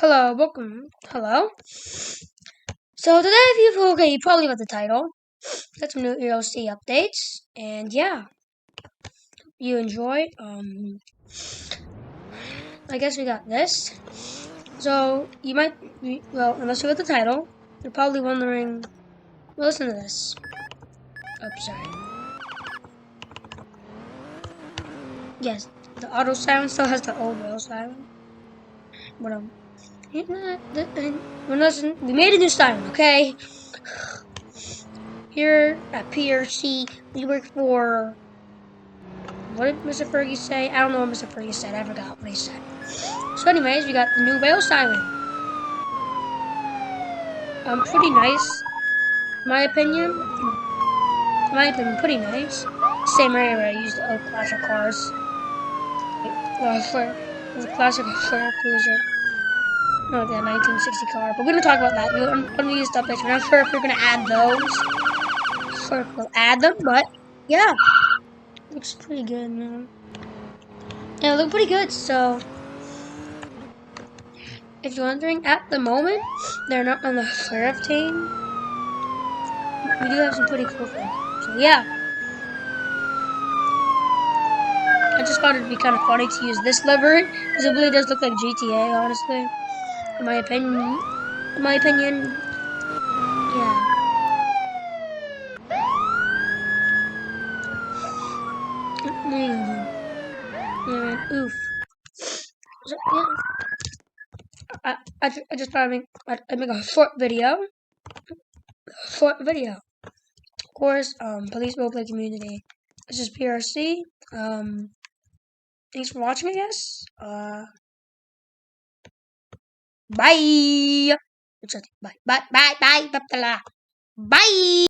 Hello, welcome. Hello. So today, if you probably got the title. Got some new PRC updates, and yeah, you enjoy. I guess we got this. So you might, well, unless you got the title, you're probably wondering. Well, listen to this. Oh, sorry. Yes, the auto siren still has the old rail siren, but listen, we made a new siren, okay? Here at PRC, we work for. What did Mr. Fergie say? I don't know what Mr. Fergie said. I forgot what he said. So anyways, we got the new whale siren. Pretty nice. My opinion. Pretty nice. Same area where I used the old classic cars. For the classic Ford Cruiser. No, the 1960 car. But we're gonna talk about that. When we use the updates, we're not sure if we're gonna add those. Or if we'll add them, but yeah. Looks pretty good, man. Yeah, it look pretty good, so if you're wondering, at the moment, they're not on the sheriff team. We do have some pretty cool things. So yeah. I just thought it'd be kind of funny to use this livery, because it really does look like GTA, honestly. In my opinion. Yeah. Yeah, oof. So, yeah. I just thought I'd make a short video. Of course, police roleplay community. This is PRC. Thanks for watching, I guess. Bye. Bye. Bye. Bye. Bye. Bye. Bye.